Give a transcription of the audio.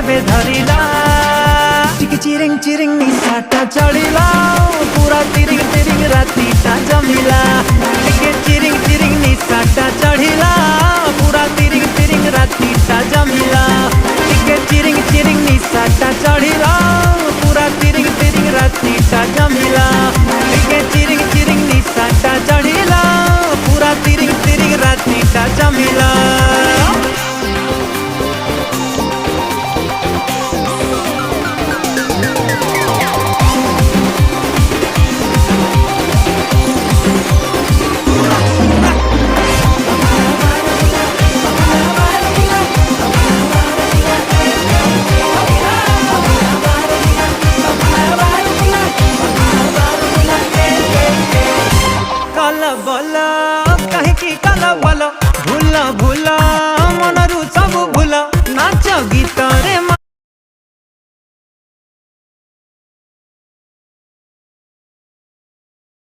केबे धरिला चिरिंग चिरिंग निशाटा चढ़िला पूरा तिरिंग तिरिंग रातीटा जमिला चिरिंग चिरिंग निशाटा चढ़िला पूरा तिरिंग तिरिंग रातीटा